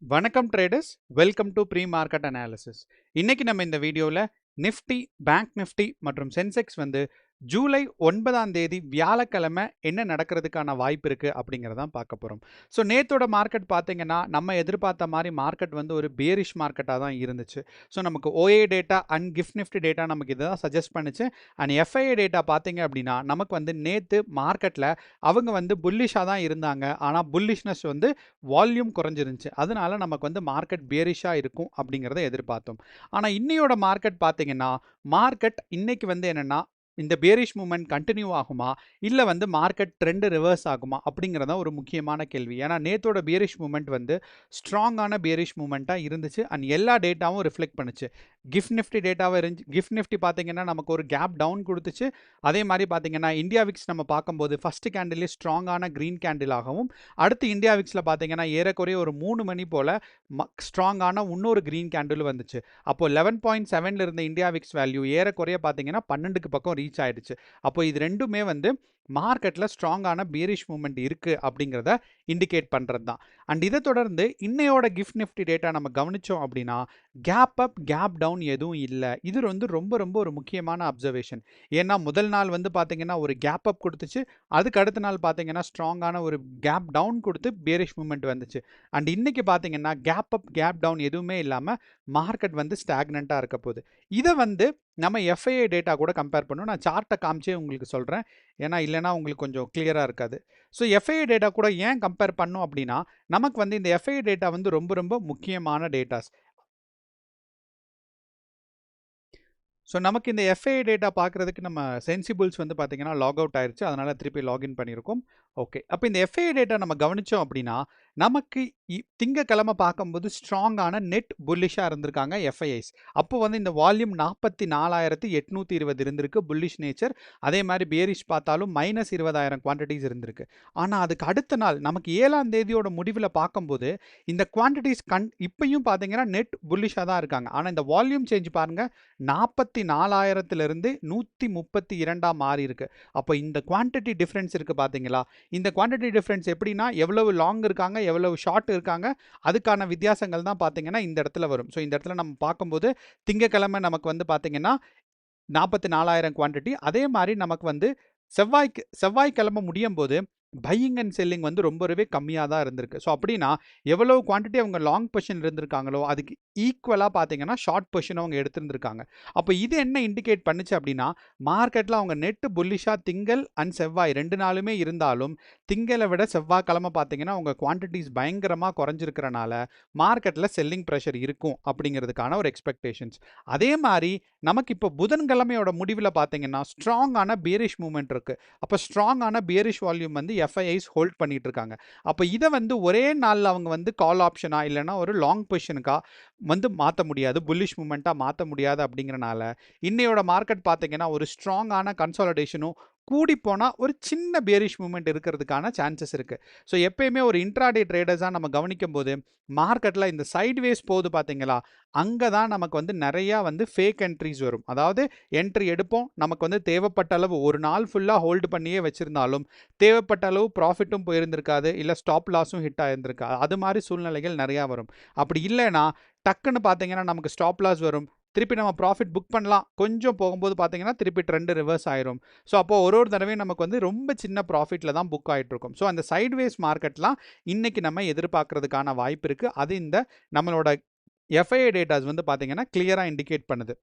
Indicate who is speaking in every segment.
Speaker 1: வணக்கம் traders, welcome to pre market analysis. இன்னைக்கு நம்ம இந்த வீடியோவில் நிஃப்டி, பேங்க் நிஃப்டி மற்றும் சென்செக்ஸ் வந்து ஜூலை 9ஆம் தேதி வியாழக்கிழமை என்ன நடக்கிறதுக்கான வாய்ப்பு இருக்குது அப்படிங்கிறதான் பார்க்க போகிறோம். ஸோ நேத்தோட மார்க்கெட் பார்த்தீங்கன்னா நம்ம எதிர்பார்த்த மாதிரி மார்க்கெட் வந்து ஒரு பேரிஷ் மார்க்கெட்டாக தான் இருந்துச்சு. ஸோ நமக்கு OA data and gift Nifty data நமக்கு இதை தான் சஜஸ்ட் பண்ணுச்சு. அண்ட் எஃப்ஐஏ டேட்டா பார்த்தீங்க அப்படின்னா நமக்கு வந்து நேற்று மார்க்கெட்டில் அவங்க வந்து புல்லிஷாக தான் இருந்தாங்க. ஆனால் புல்லிஷ்னஸ் வந்து வால்யூம் குறைஞ்சிருந்துச்சு. அதனால நமக்கு வந்து மார்க்கெட் பேரிஷாக இருக்கும் அப்படிங்கிறத எதிர்பார்த்தோம். ஆனால் இன்னையோட மார்க்கெட் பார்த்தீங்கன்னா மார்க்கெட் இன்னைக்கு வந்து என்னென்னா இந்த பேரிஷ் மூவ்மெண்ட் கண்டினியூ ஆகுமா, இல்லை வந்து மார்க்கெட் ட்ரெண்ட் ரிவர்ஸ் ஆகுமா அப்படிங்கிறதா ஒரு முக்கியமான கேள்வி. ஏன்னா நேத்தோட பேரிஷ் மூவ்மெண்ட் வந்து ஸ்ட்ராங்கான பேரிஷ் மூவ்மெண்ட்டாக இருந்துச்சு அண்ட் எல்லா டேட்டாவும் ரிஃப்ளெக்ட் பண்ணுச்சு. கிஃப்ட் நிஃப்டி டேட்டாவும் இருந்துச்சு. கிஃப்ட் நிஃப்டி பார்த்தீங்கன்னா நமக்கு ஒரு கேப் டவுன் கொடுத்துச்சு. அதே மாதிரி பார்த்தீங்கன்னா இந்தியா விக்ஸ் நம்ம பார்க்கும்போது ஃபர்ஸ்ட் கேண்டிலே ஸ்ட்ராங்கான க்ரீன் கேண்டிலாகவும், அடுத்து இந்தியா விக்ஸில் பார்த்தீங்கன்னா ஏறக்குறைய ஒரு 3 மணி போல் ஸ்ட்ராங்கான இன்னொரு க்ரீன் கேண்டில் வந்துச்சு. அப்போ 11.7 இருந்த இந்தியா விக்ஸ் வேல்யூ ஏறக்குறைய பார்த்தீங்கன்னா 12க்கு பக்கம் ரீச் ஆயிடுச்சு. அப்போ இது ரெண்டுமே வந்து மார்க்கெட்டில் ஸ்ட்ராங்கான பேரிஷ் மூவ்மெண்ட் இருக்குது அப்படிங்கிறத இண்டிகேட் பண்ணுறது தான். அண்ட் இதை தொடர்ந்து இன்னையோட கிஃப்ட் நிஃப்டி டேட்டா நம்ம கவனித்தோம் அப்படின்னா கேப் அப் கேப் டவுன் எதுவும் இல்லை. இது வந்து ரொம்ப ரொம்ப ஒரு முக்கியமான அப்சர்வேஷன். ஏன்னா முதல் நாள் வந்து பார்த்தீங்கன்னா ஒரு கேப் அப் கொடுத்துச்சு, அதுக்கு அடுத்த நாள் பார்த்தீங்கன்னா ஸ்ட்ராங்கான ஒரு கேப் டவுன் கொடுத்து பேரிஷ் மூவ்மெண்ட் வந்துச்சு. அண்ட் இன்னைக்கு பார்த்தீங்கன்னா கேப் அப் கேப் டவுன் எதுவுமே இல்லாமல் மார்க்கெட் வந்து ஸ்டாக்னண்ட்டாக இருக்க போகுது. இதை வந்து நம்ம எஃப்ஐஏ டேட்டா கூட கம்பேர் பண்ணணும். நான் சார்ட்டை காமிச்சே உங்களுக்கு சொல்கிறேன், ஏன்னா இல்லைனா உங்களுக்கு கொஞ்சம் கிளியராக இருக்காது. ஸோ எஃப்ஐஏ டேட்டா கூட ஏன் கம்பேர் பண்ணோம் அப்படின்னா நமக்கு வந்து இந்த எஃப்ஐஏ டேட்டா வந்து ரொம்ப ரொம்ப முக்கியமான டேட்டாஸ். ஸோ நமக்கு இந்த எஃப்ஐஏ டேட்டா பார்க்குறதுக்கு நம்ம சென்சிபிள்ஸ் வந்து பார்த்தீங்கன்னா லாக் அவுட் ஆயிருச்சு. அதனால் திருப்பி லாகின் பண்ணியிருக்கோம். ஓகே, அப்போ இந்த எஃப்ஐஏ டேட்டா நம்ம கவனித்தோம் அப்படின்னா நமக்கு திங்கக்கிழமை பார்க்கும்போது ஸ்ட்ராங்கான நெட் புல்லிஷாக இருந்திருக்காங்க எஃப்ஐஐஸ். அப்போ வந்து இந்த வால்யூம் 44,820 இருந்திருக்கு புல்லிஷ் நேச்சர். அதே மாதிரி பேரிஷ் பார்த்தாலும் -20,000 குவான்டிட்டிஸ் இருந்திருக்கு. ஆனால் அதுக்கு அடுத்த நாள் நமக்கு 7ஆம் தேதியோட முடிவில் பார்க்கும்போது இந்த குவான்டிட்டிஸ் இப்பயும் பார்த்தீங்கன்னா நெட் புல்லிஷாக தான் இருக்காங்க. ஆனால் இந்த வால்யூம் சேஞ்ச் பாருங்கள், 44,000 132 மாறி இருக்கு. அப்போ இந்த குவான்டிட்டி டிஃப்ரென்ஸ் இருக்குது பார்த்தீங்களா? இந்த குவான்டிட்டி டிஃப்ரென்ஸ் எப்படின்னா எவ்வளவு லாங் இருக்காங்க, எவ்வளவு ஷார்ட் இருக்காங்க, அதுக்கான வித்தியாசங்கள் தான் பார்த்தீங்கன்னா இந்த இடத்துல வரும். ஸோ இந்த இடத்துல நம்ம பார்க்கும்போது திங்கக்கிழமை நமக்கு வந்து பார்த்தீங்கன்னா 44,000 குவான்டிட்டி. அதே மாதிரி நமக்கு வந்து செவ்வாய்க்கிழமை முடியும் போது பையிங் அண்ட் செல்லிங் வந்து ரொம்பவே கம்மியாக தான் இருந்திருக்கு. ஸோ அப்படின்னா எவ்வளவு குவான்டிட்டி அவங்க லாங் பொசிஷன் இருந்திருக்காங்களோ அதுக்கு ஈக்குவலாக பார்த்தீங்கன்னா ஷார்ட் பொசிஷன் அவங்க எடுத்திருந்திருக்காங்க. அப்போ இது என்ன இண்டிகேட் பண்ணுச்சு அப்படின்னா மார்க்கெட்டில் அவங்க நெட்டு புல்லிஷாக திங்கள் அண்ட் செவ்வாய் 2 நாளுமே இருந்தாலும் திங்களை விட செவ்வாய்க்கிழமை பார்த்தீங்கன்னா அவங்க குவான்டிட்டிஸ் பயங்கரமாக குறைஞ்சிருக்கிறனால மார்க்கெட்டில் செல்லிங் ப்ரெஷர் இருக்கும் அப்படிங்கிறதுக்கான ஒரு எக்ஸ்பெக்டேஷன்ஸ். அதே மாதிரி நமக்கு இப்போ புதன்கிழமையோட முடிவில் பார்த்தீங்கன்னா ஸ்ட்ராங்கான பேரிஷ் மூவ்மெண்ட் இருக்குது. அப்போ ஸ்ட்ராங்கான பேரிஷ் வால்யூம் வந்து எஃப்ஐஐஸ் ஹோல்ட் பண்ணிட்டு இருக்காங்க. அப்போ இதை வந்து ஒரே நாளில் அவங்க வந்து கால் ஆப்ஷனா இல்லைன்னா ஒரு லாங் பொசிஷனுக்கா வந்து மாற்ற முடியாது, புல்லிஷ் மூவ்மெண்ட்டாக மாற்ற முடியாது. அப்படிங்கிறனால இன்னையோட மார்க்கெட் பார்த்தீங்கன்னா ஒரு ஸ்ட்ராங்கான கன்சாலிடேஷனும் கூடி போனால் ஒரு சின்ன பேரிஷ் மூவ்மெண்ட் இருக்கிறதுக்கான சான்சஸ் இருக்குது. ஸோ எப்பயுமே ஒரு இன்ட்ராடே ட்ரேடர்ஸாக நம்ம கவனிக்கும் போது மார்க்கெட்டில் இந்த சைட்வேஸ் போகுது பார்த்தீங்களா, அங்கே தான் நமக்கு வந்து நிறையா வந்து ஃபேக் என்ட்ரிஸ் வரும். அதாவது என்ட்ரி எடுப்போம், நமக்கு வந்து தேவைப்பட்ட அளவு ஒரு நாள் ஃபுல்லாக ஹோல்டு பண்ணியே வச்சுருந்தாலும் தேவைப்பட்ட அளவு ப்ராஃபிட்டும் போயிருந்திருக்காது, இல்லை ஸ்டாப் லாஸும் ஹிட் ஆயிருந்திருக்காது. அது மாதிரி சூழ்நிலைகள் நிறையா வரும். அப்படி இல்லைன்னா டக்குன்னு பார்த்தீங்கன்னா நமக்கு ஸ்டாப் லாஸ் வரும், திருப்பி நம்ம ப்ராஃபிட் புக் பண்ணலாம், கொஞ்சம் போகும்போது பார்த்தீங்கன்னா திருப்பி ட்ரெண்ட் ரிவர்ஸ் ஆயிரும். ஸோ அப்போ ஒரு தடவையும் நமக்கு வந்து ரொம்ப சின்ன ப்ராஃபிட்டில் தான் புக் ஆகிட்டு இருக்கும். ஸோ அந்த சைட்வேஸ் மார்க்கெட்லாம் இன்னைக்கு நம்ம எதிர்பார்க்கறதுக்கான வாய்ப்பு இருக்குது. அது இந்த நம்மளோட எஃப்ஐஏ டேட்டாஸ் வந்து பார்த்தீங்கன்னா கிளியராக இண்டிகேட் பண்ணுது.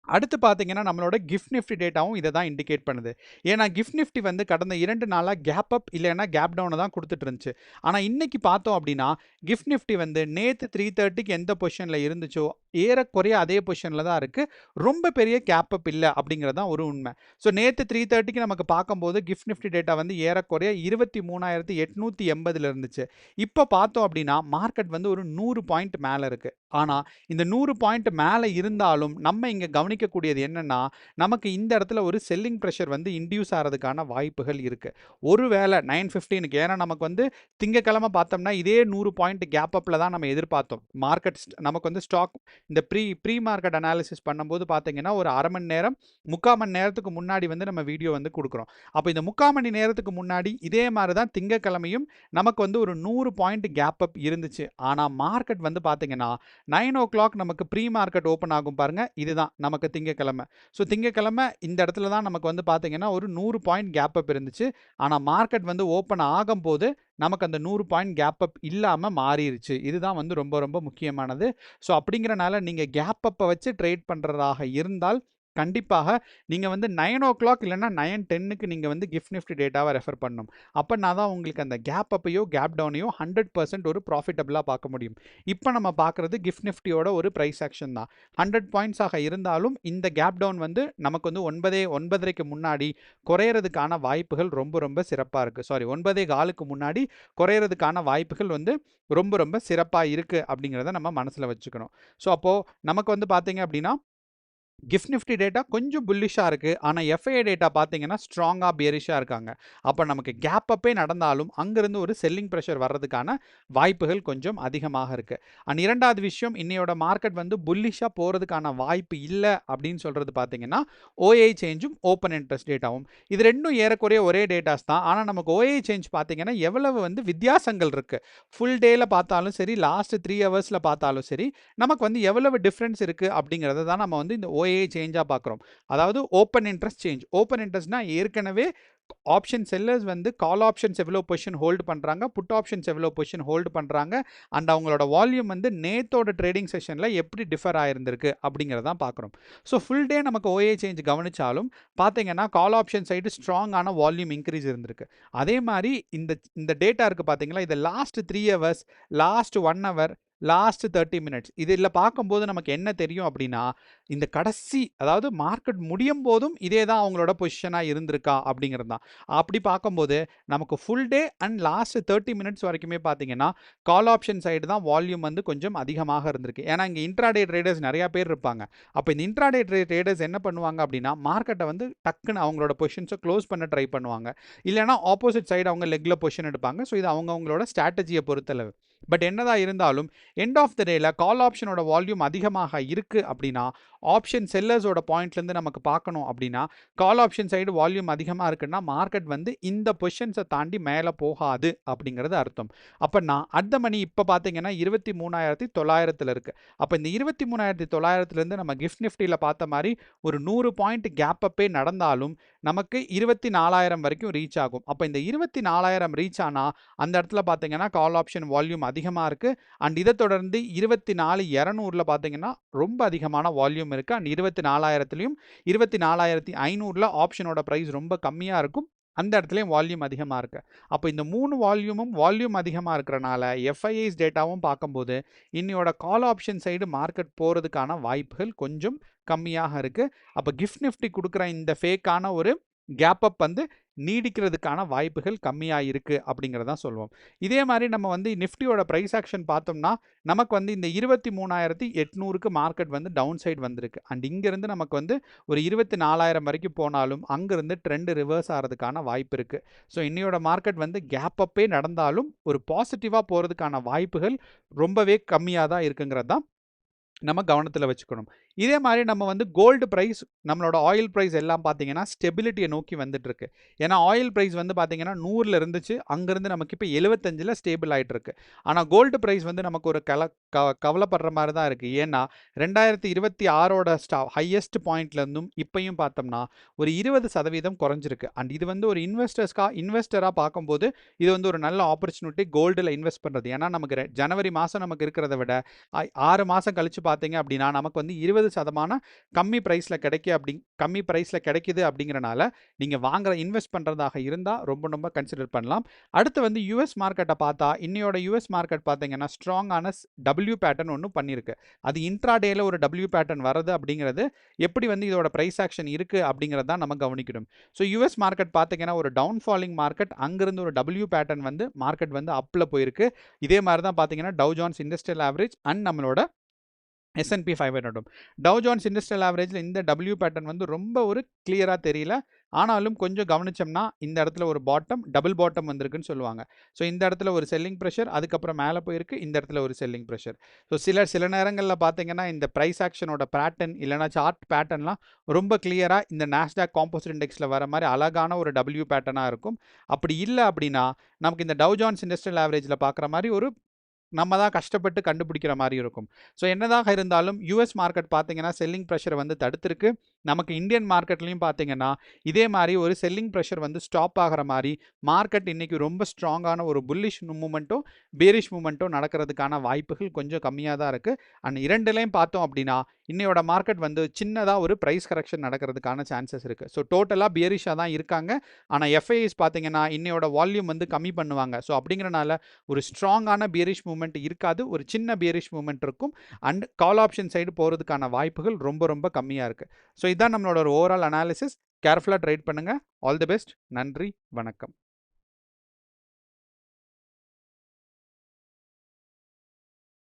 Speaker 1: அடுத்து பார்த்தீங்கன்னா நம்மளோட கிஃப்ட் நிஃப்டி டேட்டாவும் இதை தான் இண்டிகேட் பண்ணுது. ஏன்னா கிஃப்ட் நிஃப்டி வந்து கடந்த 2 நாளாக கேப் அப் இல்லைன்னா கேப் டவுனை தான் கொடுத்துட்டு இருந்துச்சு. ஆனால் இன்னைக்கு பார்த்தோம் அப்படின்னா கிஃப்ட் நிஃப்டி வந்து நேற்று 3:30க்கு எந்த பொசிஷனில் இருந்துச்சோ ஏறக்குறைய அதே பொசிஷனில் தான் இருக்குது. ரொம்ப பெரிய கேப் அப் இல்லை அப்படிங்கிறது தான் ஒரு உண்மை. ஸோ நேற்று 3:30க்கு நமக்கு பார்க்கும்போது கிஃப்ட் நிஃப்டி டேட்டா வந்து ஏறக்குறைய 23,880 இருந்துச்சு. இப்போ பார்த்தோம் அப்படின்னா மார்க்கெட் வந்து ஒரு 100 பாயிண்ட் மேலே இருக்குது. ஆனால் இந்த 100 பாயிண்ட் மேலே இருந்தாலும் நம்ம இங்கே கவனிக்க கவனிக்கக்கூடியது என்னன்னா, நமக்கு இந்த இடத்துல ஒரு செல்லிங் பிரஷர் வந்து இன்டியூஸ் ஆறதுக்கான வாய்ப்புகள் இருக்கு. ஒருவேளை 9:15க்கு ஏன்னா நமக்கு வந்து திங்கட்கிழமை பார்த்தோம்னா, இதே 100 பாயிண்ட் கேப் அப்ல தான் நம்ம எதிர்பார்த்தோம். மார்க்கெட் நமக்கு வந்து ஸ்டாக் இந்த ப்ரீ மார்க்கெட் அனாலிசிஸ் பண்ணும்போது பார்த்தீங்கன்னா, ஒரு 1/2 மணி நேரம், 3/4 மணி நேரத்துக்கு முன்னாடி வந்து நம்ம வீடியோ வந்து குடுக்குறோம். அப்ப இந்த 3/4 மணி நேரத்துக்கு முன்னாடி இதே மாரி தான் திங்கட்கிழமையும் நமக்கு வந்து ஒரு 100 பாயிண்ட் கேப் அப் இருந்துச்சு. ஆனா மார்க்கெட் வந்து பார்த்தீங்கன்னா, 9:00 நமக்கு ப்ரீ மார்க்கெட் ஓப்பன் ஆகும் பாருங்க. இதுதான் நமக்கு திங்கட்கிழமை. ஸோ திங்கட்கிழமை இந்த இடத்துல தான் நமக்கு வந்து பார்த்தீங்கன்னா, ஒரு 100 பாயிண்ட் கேப் அப் இருந்துச்சு. ஆனா மார்க்கெட் வந்து ஓப்பன் ஆகும்போது, நமக்கு அந்த 100 பாயிண்ட் கேப் அப் இல்லாம மாறிருச்சு. இதுதான் வந்து ரொம்ப ரொம்ப முக்கியமானது. ஸோ அப்படிங்கிறனால நீங்க கேப் அப்ப வச்சு ட்ரேட் பண்றதாக இருந்தால், கண்டிப்பாக நீங்க வந்து 9:00 இல்லன்னா 9:10க்கு நீங்க வந்து கிஃப்ட் நிஃப்டி டேட்டாவ ரெஃபர் பண்ணணும். அப்பன்னா தான் உங்களுக்கு அந்த கேப் அப்பையோ, கேப் டவுனையோ 100% ஒரு ப்ராஃபிட்டபிளா பார்க்க முடியும். இப்ப நம்ம பார்க்குறது கிஃப்ட் நிஃப்டியோட ஒரு பிரைஸ் ஆக்ஷன் தான். 100 பாயிண்ட்ஸ் ஆக இருந்தாலும் இந்த கேப் டவுன் வந்து நமக்கு வந்து 9:30க்கு முன்னாடி குறையறதுக்கான வாய்ப்புகள் ரொம்ப ரொம்ப சிறப்பா இருக்கு. சாரி 9:15க்கு முன்னாடி குறையறதுக்கான வாய்ப்புகள் வந்து ரொம்ப ரொம்ப சிறப்பா இருக்கு அப்படிங்கிறத நம்ம மனசுல வச்சுக்கணும். ஸோ அப்போ நமக்கு வந்து பார்த்தீங்க அப்படின்னா, கிஃப்ட் நிஃப்டி டேட்டா கொஞ்சம் புல்லிஷா இருக்கு. ஆனா எஃப்ஐஐ டேட்டா பார்த்தீங்கன்னா, ஸ்ட்ராங்கா பியரிஷா இருக்காங்க. அப்ப நமக்கு கேப் அப்பே நடந்தாலும், அங்கிருந்து ஒரு செல்லிங் பிரஷர் வர்றதுக்கான வாய்ப்புகள் கொஞ்சம் அதிகமாக இருக்கு. அண்ட் 2வது விஷயம், இன்னையோட மார்க்கெட் வந்து புல்லிஷா போறதுக்கான வாய்ப்பு இல்ல அப்படின்னு சொல்றது பார்த்தீங்கன்னா, ஓஐ சேஞ்சும், ஓப்பன் இன்ட்ரெஸ்ட் டேட்டாவும். இது 2ம் ஏறக்குறைய ஒரே டேட்டாஸ் தான். ஆனா நமக்கு ஓஐ சேஞ்ச் பார்த்தீங்கன்னா, எவ்வளவு வந்து வித்தியாசங்கள் இருக்கு. ஃபுல் டேல பார்த்தாலும் சரி, லாஸ்ட் 3 ஹவர்ஸ்ல பார்த்தாலும் சரி, நமக்கு வந்து எவ்வளவு டிஃபரன்ஸ் இருக்கு அப்படிங்கிறத தான் நம்ம வந்து இந்த ஓஏ சேஞ்சா பார்க்குறோம். அதாவது ஓப்பன் இன்ட்ரெஸ்ட் சேஞ்ச். ஓப்பன் இன்ட்ரெஸ்ட்னா ஏற்கனவே ஆப்ஷன் செல்லர்ஸ் வந்து கால் ஆப்ஷன்ஸ் எவ்வளோ பொசிஷன் ஹோல்டு பண்றாங்க, புட் ஆப்ஷன்ஸ் எவ்வளோ பொசிஷன் ஹோல்டு பண்றாங்க, அண்ட் அவங்களோட வால்யூம் வந்து நேத்தோட ட்ரேடிங் செஷன்ல எப்படி டிஃபர் ஆயிருந்திருக்கு அப்படிங்கிறத தான் பார்க்குறோம். ஸோ ஃபுல் டே நமக்கு ஓஏ சேஞ்ச் கவனிச்சாலும் பார்த்தீங்கன்னா, கால் ஆப்ஷன் சைடு ஸ்ட்ராங்கான வால்யூம் இன்க்ரீஸ் இருந்திருக்கு. அதே மாரி இந்த இந்த டேட்டா இருக்கு பார்த்தீங்களா, இது last 3 hours, last 1 hour, last 30 minutes இதில பார்க்கும்போது நமக்கு என்ன தெரியும் அப்படின்னா, இந்த கடைசி அதாவது மார்க்கெட் முடியும் போதும் இதே தான் அவங்களோட பொசிஷனா இருந்திருக்கா அப்படிங்கிறது தான். அப்படி பார்க்கும்போது நமக்கு full day and last 30 minutes வரைக்குமே பார்த்தீங்கன்னா, கால் ஆப்ஷன் சைடு தான் வால்யூம் வந்து கொஞ்சம் அதிகமாக இருந்திருக்கு. ஏன்னா இங்க இன்ட்ராடே ட்ரேடர்ஸ் நெறைய பேர் இருப்பாங்க. அப்ப இந்த இன்ட்ராடே ட்ரேடர்ஸ் என்ன பண்ணுவாங்க அப்படின்னா, மார்க்கெட்ட வந்து டக்குன்னு அவங்களோட பொசிஷன்ஸ க்ளோஸ் பண்ண ட்ரை பண்ணுவாங்க. இல்லன்னா ஆப்போசிட் சைடு அவங்க லெக்ல பொசிஷன் எடுப்பாங்க. ஸோ இது அவங்கவங்களோட ஸ்ட்ராட்டஜிய பொறுத்தளவு. பட் என்னதான் இருந்தாலும் எண்ட் ஆஃப் த டேல கால் ஆப்ஷனோட வால்யூம் அதிகமாக இருக்கு அப்படின்னா, ஆப்ஷன் செல்லர்ஸோட பாயிண்ட்லேருந்து நமக்கு பார்க்கணும் அப்படின்னா, கால் ஆப்ஷன் சைடு வால்யூம் அதிகமா இருக்குன்னா, மார்க்கெட் வந்து இந்த பொசிஷன்ஸ தாண்டி மேல போகாது அப்படிங்கிறது அர்த்தம். அப்பன்னா அட் த மணி இப்ப பார்த்தீங்கன்னா 23,900ல இருக்கு. அப்ப இந்த 23,900லேருந்து நம்ம கிஃப்ட் நிஃப்டில பார்த்த மாரி ஒரு 100 பாயிண்ட் கேப் அப்பே நடந்தாலும், நமக்கு 24,000 வரைக்கும் ரீச் ஆகும். அப்ப இந்த 24,000 ரீச் ஆனா, அந்த இடத்துல பார்த்தீங்கன்னா, கால் ஆப்ஷன் வால்யூம் அதிகமா இருக்கு. அண்ட் இத தொடர்ந்து 24,200ல பார்த்தீங்கன்னா, ரொம்ப அதிகமான வால்யூம் இருக்கு. அண்ட் 24,000த்திலயும் 24,500ல ஆப்ஷனோட பிரைஸ் ரொம்ப கம்மியா இருக்கும். அந்த இடத்துலயும் வால்யூம் அதிகமா இருக்கு. அப்ப இந்த 3 வால்யூம் அதிகமா இருக்கிறனால, எஃப்ஐஐஸ் டேட்டாவும் பார்க்கும்போது, இன்னையோட கால் ஆப்ஷன் சைடு மார்க்கெட் போறதுக்கான வாய்ப்புகள் கொஞ்சம் கம்மியாக இருக்கு. அப்ப கிஃப்ட் நிஃப்டி குடுக்குற இந்த ஃபேக்கான ஒரு கேப் அப் வந்து நீடிக்கிறதுக்கான வாய்ப்புகள் கம்மியா இருக்கு அப்படிங்கிறத தான் சொல்லுவோம். இதே மாரி நம்ம வந்து நிஃப்டியோட பிரைஸ் ஆக்ஷன் பார்த்தோம்னா, நமக்கு வந்து இந்த 23,800க்கு மார்க்கெட் வந்து டவுன் சைடு வந்திருக்கு. அண்ட் இங்கிருந்து நமக்கு வந்து ஒரு 24,000 வரைக்கும் போனாலும், அங்கிருந்து ட்ரெண்ட் ரிவர்ஸ் ஆறதுக்கான வாய்ப்பு இருக்கு. ஸோ இன்னையோட மார்க்கெட் வந்து கேப் அப்பே நடந்தாலும், ஒரு பாசிட்டிவா போறதுக்கான வாய்ப்புகள் ரொம்பவே கம்மியா தான் இருக்குங்கிறது தான் நம்ம கவனத்துல வச்சுக்கணும். இதே மாரி நம்ம வந்து கோல்டு பிரைஸ், நம்மளோட ஆயில் பிரைஸ் எல்லாம் பார்த்தீங்கன்னா, ஸ்டெபிலிட்டிய நோக்கி வந்துட்டு இருக்கு. ஏன்னா ஆயில் பிரைஸ் வந்து பார்த்தீங்கன்னா 100ல இருந்துச்சு. அங்கிருந்து நமக்கு இப்ப 75ல ஸ்டேபிள் ஆயிட்டு இருக்கு. ஆனா கோல்டு பிரைஸ் வந்து நமக்கு ஒரு கவலைப்படுற மாரி தான் இருக்கு. ஏன்னா 2026ஓட ஹையஸ்ட் பாயிண்ட்ல இருந்தும் இப்பயும் பார்த்தோம்னா, ஒரு 20% குறைஞ்சிருக்கு. அண்ட் இது வந்து ஒரு இன்வெஸ்டரா பார்க்கும்போது, இது வந்து ஒரு நல்ல ஆப்பர்ச்சுனிட்டி கோல்டுல இன்வெஸ்ட் பண்றது. ஏன்னா நமக்கு ஜனவரி மாசம் நமக்கு இருக்கிறத விட 6 மாசம் கழிச்சு பார்த்தீங்க அப்படின்னா, நமக்கு வந்து 20% கம்மி பிரைஸ்ல கிடைக்குது அப்படிங்கிறனால, நீங்க இன்வெஸ்ட் பண்றதாக இருந்தா ரொம்ப ரொம்ப கன்சிடர் பண்ணலாம். அடுத்து வந்து யுஎஸ் மார்க்கெட்ட பார்த்தா, இன்னையோட யுஎஸ் மார்க்கெட் பார்த்தீங்கன்னா, ஸ்ட்ராங்கான டபிள்யூ பேட்டர்ன் ஒண்ணு பண்ணியிருக்கு. அது இன்ட்ராடேல ஒரு டபிள்யூ பேட்டர்ன் வரது அப்படிங்கிறது, எப்படி வந்து இதோட பிரைஸ் ஆக்ஷன் இருக்கு அப்படிங்கிறத தான் நம்ம கவனிக்கணும். ஸோ யுஎஸ் மார்க்கெட் பார்த்தீங்கன்னா, ஒரு டவுன் ஃபாலிங் மார்க்கெட், அங்கிருந்து ஒரு டபிள்யூ பேட்டர்ன் வந்து மார்க்கெட் வந்து அப்ல போயிருக்கு. இதே மாரி தான் பார்த்தீங்கன்னா, tau Jones industrial average and நம்மளோட S&P 500 டவ் ஜோன்ஸ் இண்டஸ்ட்ரியல் ஆவரேஜில் இந்த டபிள்யூ பேட்டர்ன் வந்து ரொம்ப ஒரு கிளியராக தெரியல. ஆனாலும் கொஞ்சம் கவனிச்சோம்னா இந்த இடத்துல ஒரு பாட்டம், டபுள் பாட்டம் வந்திருக்குன்னு சொல்லுவாங்க. ஸோ இந்த இடத்துல ஒரு செல்லிங் ப்ரெஷர், அதுக்கப்புறம் மேலே போயிருக்கு, இந்த இடத்துல ஒரு செல்லிங் ப்ரெஷர். ஸோ சில நேரங்களில் பார்த்தீங்கன்னா இந்த ப்ரைஸ் ஆக்ஷனோட பேட்டர்ன் இல்லைனா சார்ட் பேட்டர்ன்லாம் ரொம்ப கிளியராக இந்த நாஸ்டாக் காம்போசிட் இண்டெக்ஸில் வர மாதிரி அழகான ஒரு டபிள்யூ பேட்டர்னாக இருக்கும். அப்படி இல்லை அப்படின்னா நமக்கு இந்த டவ் ஜோன்ஸ் இண்டஸ்ட்ரியல் ஆவரேஜில் பார்க்குற மாதிரி ஒரு நம்ம தான் கஷ்டப்பட்டு கண்டுபிடிக்கிற மாதிரி இருக்கும். ஸோ என்னதாக இருந்தாலும் யூஎஸ் மார்க்கெட் பார்த்தீங்கன்னா செல்லிங் ப்ரெஷரை வந்து தடுத்திருக்கு. நமக்கு இந்தியன் மார்க்கெட்லையும் பார்த்தீங்கன்னா இதே மாதிரி ஒரு செல்லிங் ப்ரெஷர் வந்து ஸ்டாப் ஆகிற மாதிரி மார்க்கெட் இன்னைக்கு ரொம்ப ஸ்ட்ராங்கான ஒரு புல்லிஷ் மூமெண்ட்டும் பேரிஷ் மூமெண்ட்டும் நடக்கிறதுக்கான வாய்ப்புகள் கொஞ்சம் கம்மியாக தான் இருக்குது. அண்ட் இரண்டுலேயும் பார்த்தோம் அப்படின்னா இன்னையோட மார்க்கெட் வந்து சின்னதாக ஒரு ப்ரைஸ் கரெக்ஷன் நடக்கிறதுக்கான சான்சஸ் இருக்குது. ஸோ டோட்டலாக பியரிஷாக தான் இருக்காங்க. ஆனால் எஃப்ஐஎஸ் பார்த்தீங்கன்னா இன்னையோட வால்யூம் வந்து கம்மி பண்ணுவாங்க. ஸோ அப்படிங்கிறனால ஒரு ஸ்ட்ராங்கான பியரிஷ் மூமெண்ட் இருக்காது. ஒரு சின்ன பியரிஷ் மூமெண்ட் இருக்கும். அண்ட் கால் ஆப்ஷன் சைடு போகிறதுக்கான வாய்ப்புகள் ரொம்ப ரொம்ப கம்மியாக இருக்குது. ஸோ இதான் நம்மளோட ஒரு ஓவரால் அனாலிசிஸ். கேர்ஃபுல்லாக ட்ரேட் பண்ணுங்கள். All the best. நன்றி, வணக்கம்.